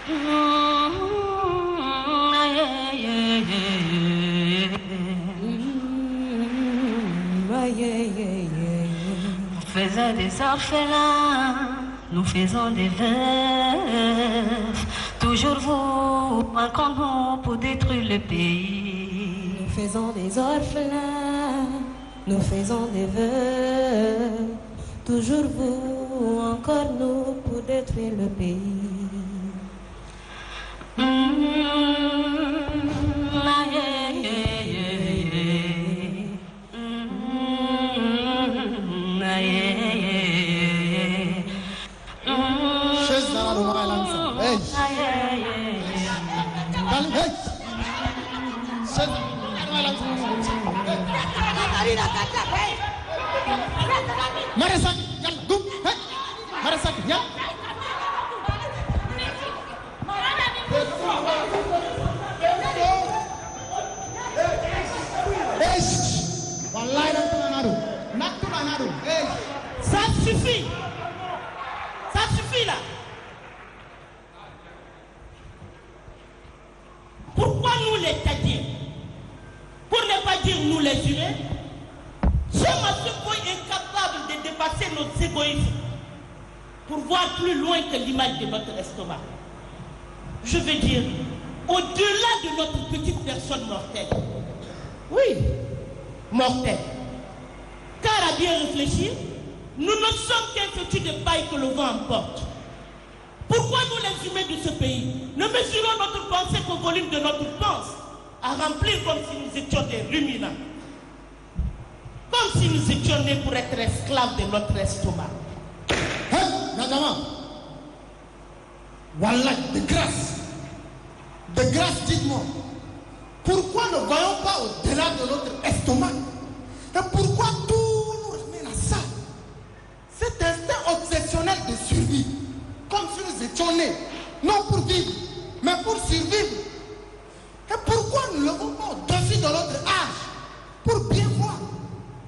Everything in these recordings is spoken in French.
Nous faisons des orphelins, nous faisons des veufs. Toujours vous, encore nous pour détruire le pays. Nous faisons des orphelins, nous faisons des veufs. Toujours vous, encore nous pour détruire le pays. Marasak, yalla gum, hey, marasak, ya. Wallahi naktu ça suffit là. Pourquoi nous les Tchadiens, pour ne pas dire nous les humains, sommes à ce point incapables de dépasser notre égoïsme pour voir plus loin que l'image de notre estomac? Je veux dire, au-delà de notre petite personne mortelle. Oui, mortelle. Car à bien réfléchir, nous ne sommes qu'un petit de paille que le vent emporte. Pourquoi nous les humains de ce pays ne mesurons notre pensée qu'au volume de notre pense, à remplir comme si nous étions des ruminants? Comme si nous étions nés pour être esclaves de notre estomac. Hé, Nadama, Wallah, de grâce, dites-moi, pourquoi ne voyons pas au-delà de notre estomac? Et pourquoi tout nous ramène à ça? Cet instinct obsessionnel de survie, comme si nous étions nés, non pour vivre, mais pour survivre. Et pourquoi nous ne levons pas au-dessus de notre âge, pour bien voir,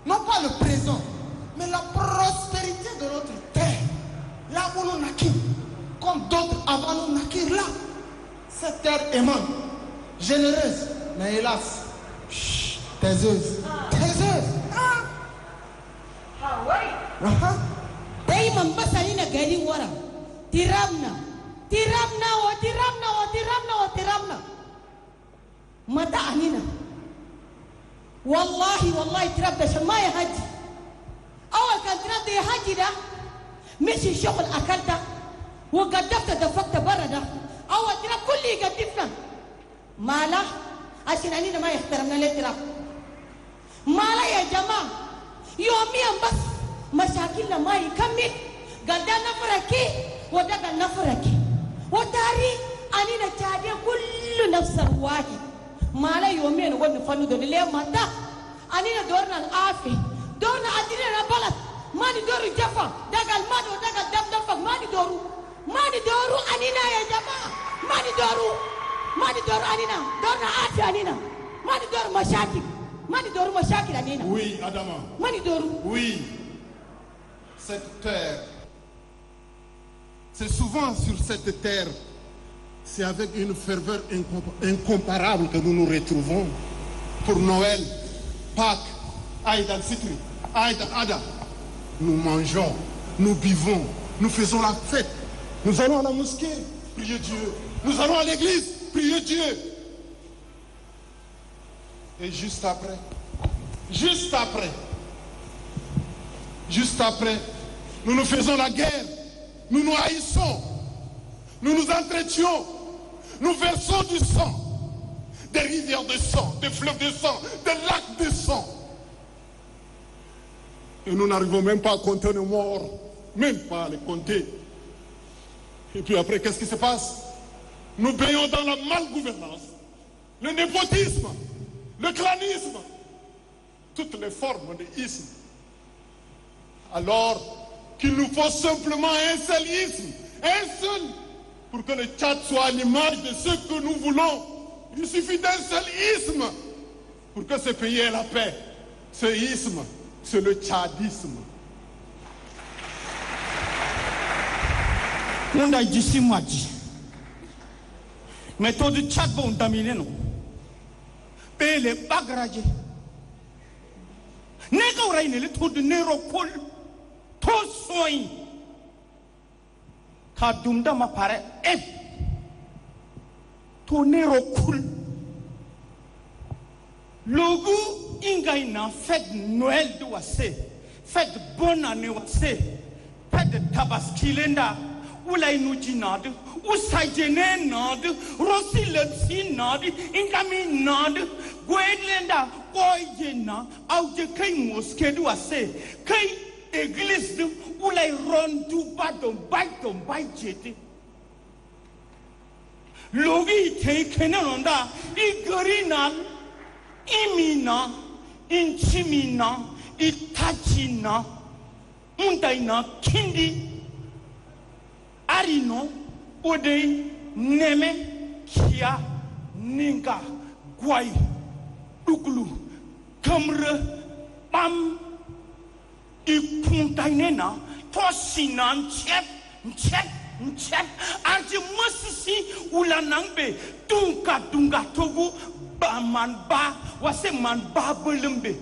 non pas le présent, mais la prospérité de notre terre, là où nous naquîmes, comme d'autres avant nous naquirent là. Cette terre aimante, généreuse, mais hélas, taiseuse. Ah oui. Daïman basalina gari wara. Tiramna. Mata anina. Wallahi tirab da shamaya haji. Awal kan tirab da haji da. مشي شغل أكلته وقدفت دفقت برا ده أول تراب كل يقدفنا ماله عشان علينا ما يحترمنا ليه تراب ماله يا جماعة يوميا بس مشاكلنا ما يكمل قدنا نفركي ودقنا نفركي وداري أنينا تادي كل نفس واحد ماله يوميا نقول نفنو دول ليه ماذا أنينا دورنا العافية دورنا أدينا بلد ماني دورو جفا دقال مادو دقال دفق ماني دورو أنينا يا جماعة ماني دورو أنينا دورنا عافية أنينا ماني دورو مشاكل أنينا. Oui, Adama. ماني دورو. Oui, cette terre, c'est souvent sur cette terre, c'est avec une ferveur incomparable que nous nous retrouvons pour Noël, Pâques, Aïd al-Fitri, Aïd al-Adha. Nous mangeons, nous buvons, nous faisons la fête. Nous allons à la mosquée, prier Dieu. Nous allons à l'église, prier Dieu. Et juste après, nous nous faisons la guerre. Nous nous haïssons. Nous nous entretuons. Nous versons du sang. Des rivières de sang, des fleuves de sang, des lacs de sang. Et nous n'arrivons même pas à compter nos morts. Même pas à les compter. Et puis après, qu'est-ce qui se passe? Nous baignons dans la malgouvernance, le népotisme, le clanisme, toutes les formes de isme. Alors qu'il nous faut simplement un seul isme, un seul, pour que le Tchad soit à l'image de ce que nous voulons. Il suffit d'un seul isme pour que ce pays ait la paix. Ce isme, c'est le tchadisme. Nunda jisi mwaji méthode chat bon damine non pele bagraje nega ora ine le to de nero kol to soin ka dumda ma pare to nero kol logo ingaina fête Noël de wase fête bonne année wase fête de tabaskilenda ulai nuji nod usajene nod rosi lepsi nod ingami nod gwedlenda koyena auje kai mosque du wase kai église du ulai rondu badon jete logi te kenonda igorina imina inchimina itachina mundaina kindi arino ode neme kia ninga gwai duglu kamre pam ipuntainena tosinan chep arje masisi ulanangbe dunga togu ba man ba wase man ba belembe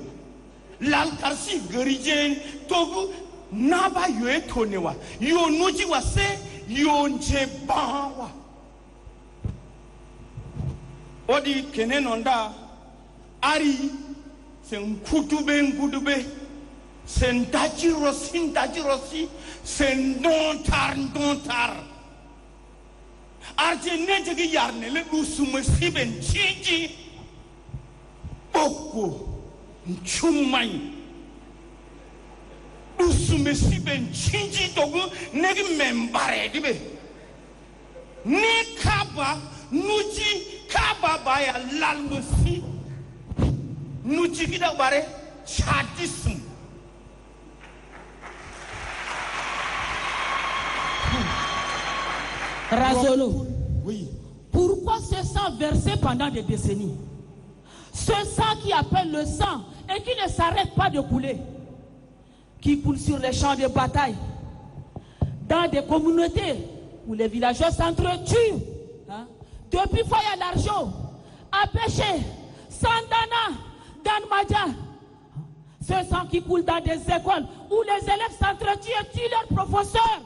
lal karsi garijen togu naba yoe tonewa yo nuji wase yo nje bawa odi kenenonda ari sen kutube sen daji rosi sen dontar arje nejegi yarne le usuma siben chiji oko chumai usuma siben chiji togo negi membare dibe ne kaba nuji kaba baya lalmusi nuji kida bare chadism Razolo. Oui. Pourquoi ce sang versé pendant des décennies? Ce sang qui appelle le sang et qui ne s'arrête pas de couler, qui coule sur les champs de bataille, dans des communautés où les villageois s'entretuent, depuis Foya d'Arjo, à Péché, Sandana, Danmadja. Ce sang qui coule dans des écoles où les élèves s'entretuent et tuent leurs professeurs.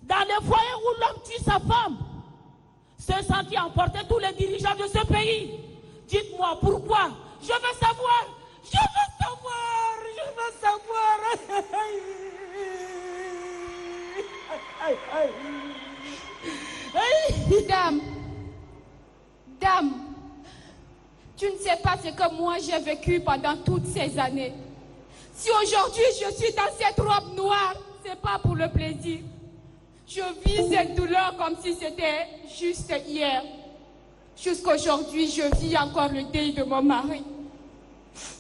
Dans les foyers où l'homme tue sa femme. Ce sang qui a emporté tous les dirigeants de ce pays. Dites-moi pourquoi. Je veux savoir. Dame, tu ne sais pas ce que moi j'ai vécu pendant toutes ces années. Si aujourd'hui je suis dans cette robe noire, c'est pas pour le plaisir. Je vis cette douleur comme si c'était juste hier. Jusqu'aujourd'hui, je vis encore le deuil de mon mari.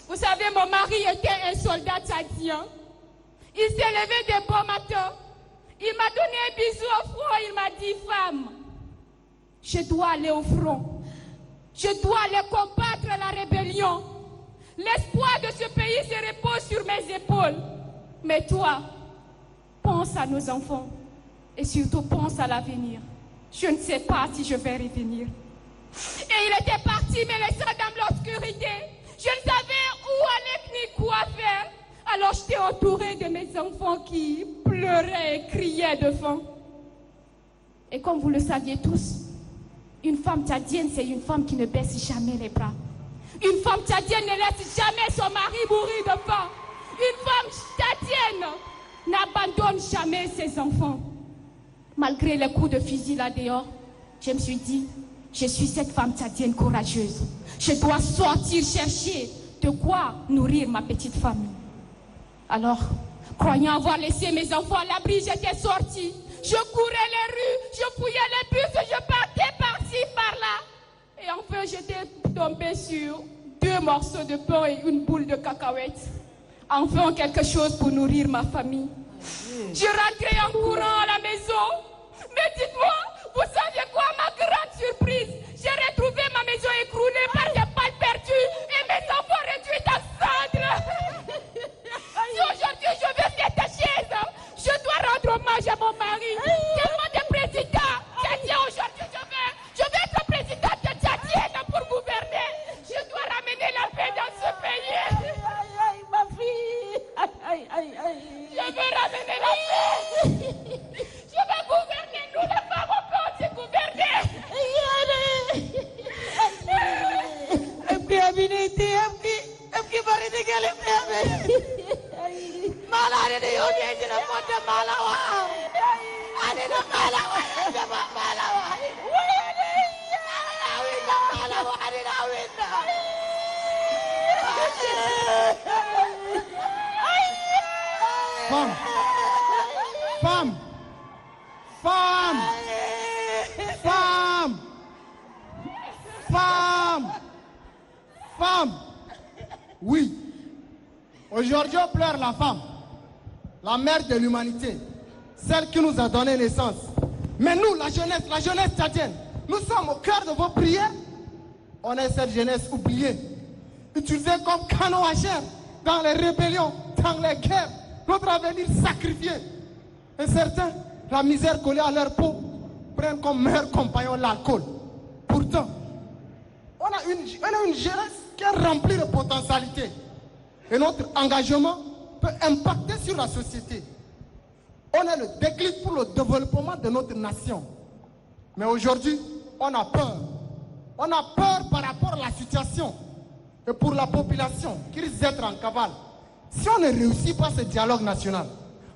Vous savez, mon mari était un soldat tchadien. Il s'est levé des beaux matins. Il m'a donné un bisou au front. Il m'a dit, femme, je dois aller au front. Je dois aller combattre la rébellion. L'espoir de ce pays se repose sur mes épaules. Mais toi, pense à nos enfants. Et surtout, pense à l'avenir. Je ne sais pas si je vais revenir. Et il était parti, me laissant dans l'obscurité. Je ne savais où aller ni quoi faire. Alors j'étais entourée de mes enfants qui pleuraient et criaient de faim. Et comme vous le saviez tous, une femme tchadienne, c'est une femme qui ne baisse jamais les bras. Une femme tchadienne ne laisse jamais son mari mourir de faim. Une femme tchadienne n'abandonne jamais ses enfants. Malgré les coups de fusil là dehors, je me suis dit, je suis cette femme tchadienne courageuse. Je dois sortir chercher de quoi nourrir ma petite famille. Alors, croyant avoir laissé mes enfants à l'abri, j'étais sortie. Je courais les rues, je fouillais les bus, je partais par-ci, par-là. Et enfin, j'étais tombée sur 2 morceaux de pain et une boule de cacahuètes. Enfin, quelque chose pour nourrir ma famille. Je rentrais en courant à la maison. Mais dites-moi, vous saviez quoi, ma grande surprise? J'ai retrouvé ma maison écroulée par des balles perdues et mes enfants réduits en cendres. Si aujourd'hui je veux cette chaise, je dois rendre hommage à mon mari. Tellement de présidents. J'ai dit aujourd'hui je vais Femme, femme, femme, femme, femme, femme. Oui, aujourd'hui on pleure la femme, la mère de l'humanité, celle qui nous a donné naissance. Mais nous, la jeunesse tchadienne, nous sommes au cœur de vos prières. On est cette jeunesse oubliée, utilisée comme canon à chair dans les rébellions, dans les guerres, notre avenir sacrifié. Et certains, la misère collée à leur peau, prennent comme meilleur compagnon l'alcool. Pourtant, on a une jeunesse qui est remplie de potentialités. Et notre engagement peut impacter sur la société. On a le déclic pour le développement de notre nation. Mais aujourd'hui, on a peur. On a peur par rapport à la situation. Et pour la population qui risque d'être en cavale, si on ne réussit pas ce dialogue national,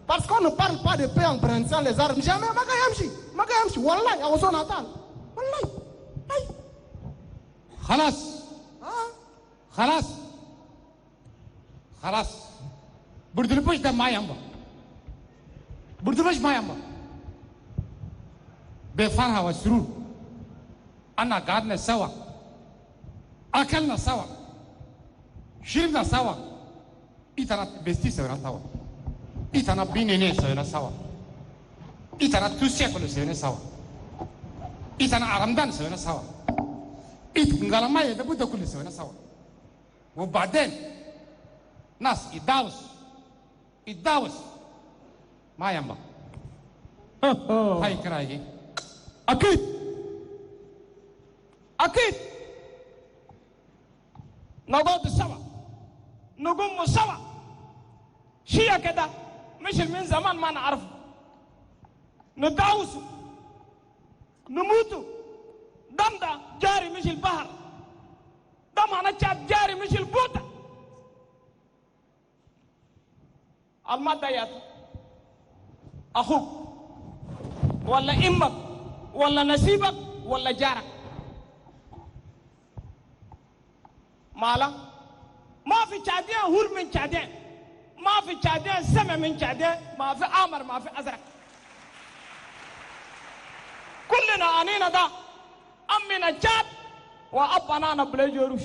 parce qu'on ne parle pas de paix en brandissant les armes, jamais, Magayamchi, Wallahi, à son natal. Wallahi. Khalas. Khalas. Khalas. Burdulpush da mayamba. Burdulpush mayamba. Befarha wa surur. Ana gadna sawa. Akalna sawa. Shirna sawa. Itana besti sawa sawa. Itana binene sawa sawa. Itana tusiakolo sawa sawa. Itana aramdan sawa sawa. Ngalamaya da buda kulli sawa sawa. وبعدين ناس يداوس ما ينبغي هاي كراهي أكيد نقعد سوا نقوم سوا شيء كده مش من زمان ما نعرف نداوس نموت دم ده جاري مش البحر دم أنا شاب جاري مش البوطة الماديات أخوك ولا إمك ولا نسيبك ولا جارك مالا ما في شادين هور من شادين ما في شادين سمع من شادين ما في آمر ما في أزرق كلنا أنينا ده أمنا جاد وأبنا نبلي جروش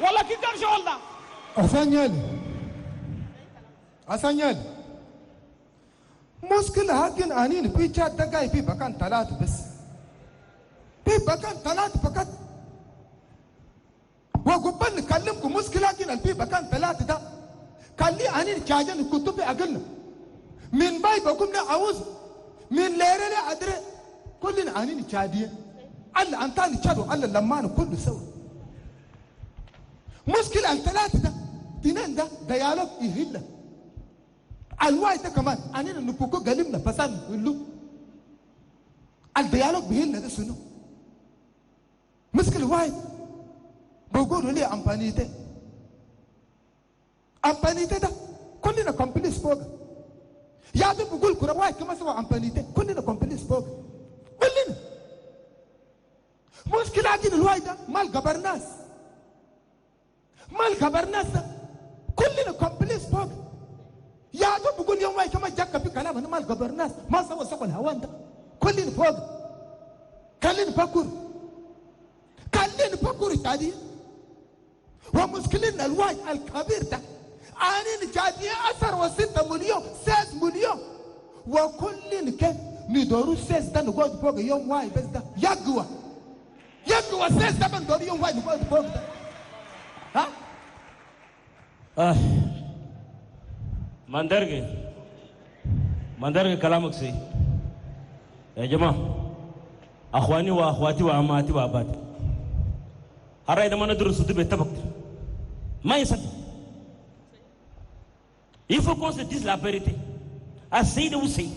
ولا كتر شغل ده أسانيال مشكلة هاكين أنين في جاد دقاي في بكان ثلاث بس في بكان ثلاث فقط وقبل نكلمكم مشكلة هاكين في بكان ثلاث ده قال لي أنين جاجن كتب أقلنا من باي بقوم نعوز من ليرة أدري كلنا أنين جادية الله أنتاني جادو الله لما نكل سوا مشكلة الثلاث ده تنين ده ديالوج يهلا الواحد ده كمان أنين نفوقه قلبنا فسان يقولوا الديالوج بيهلا ده شنو مشكلة واحد بقولوا لي أمبانيته ده كلنا كومبليس فوق يا ابني بقول كرة واحد كما سوى أمبانيته كلنا كومبليس فوق كلنا مشكلة عندنا الواحد ده مال جبرناس ده كلنا كومبليس فوق يا ابني بقول يوم واحد كما جاك في كلام أنا مال جبرناس ما سوى الهوان ده كلنا فوق كلنا فكر تادي ومشكلتنا الواحد الكبير ده أنا جادي أثر و6 مليون 6 مليون وكلنا كيف ندورو 6 ده نقعد فوق يوم واحد بس ده يقوى 6 ده بندور يوم واحد نقعد فوق ده ها مندرجة كلامك سي يا جماعة أخواني وأخواتي وأماتي وأباتي هراي ده ما ندرس ده بتبقى ما يصدق. Il faut qu'on se dise la vérité. Assez de aussi.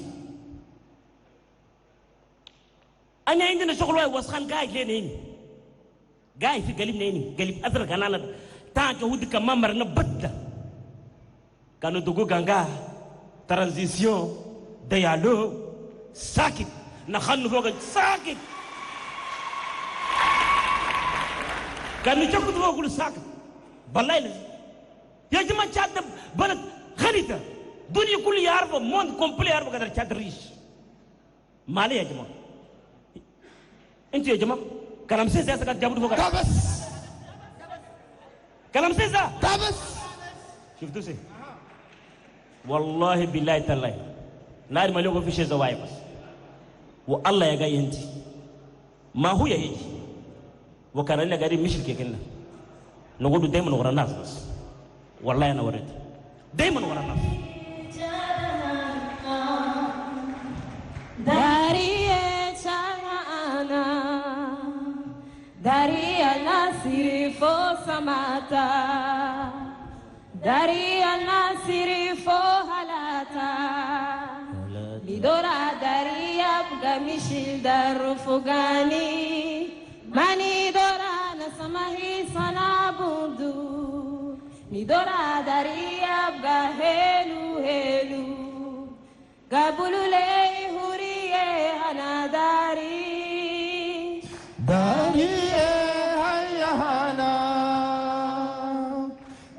أنا عندنا شغل وسخان قاعد لين قاعد في قليب نيني قليب أثر كنانا تاج ود كمان مرنا بدة كانوا تقول كانغا transition dialogue ساكت نخلوا فوق ساكت كان يجكد فوق يقول ساكت بالله لازم يا جماعه تشاد بلد غنيته الدنيا كلها يعرف موند كومبلي يعرف قدر تشاد ريش مالي يا جماعه انت يا جماعه كلام سيسا سكت جابوا فوق كابس كلام سيسا كابس شفتوا سي والله بالله تالله نار ما لقوا في شيء زوايا بس والله يا جاي انت ما هو يجي وكان لنا قاعدين مشي كنا نقول دايما ورا الناس بس والله انا وريت دايما ورا الناس dari al-nasiri fo samata dari al-nasiri fo halata lidora dari abga mishil darufugani mani dora nasamahi sanabudu lidora dari abga helu helu gabulule huriye hanadari dari hayya hana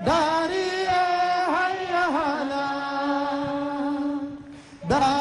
dari hayya hana dari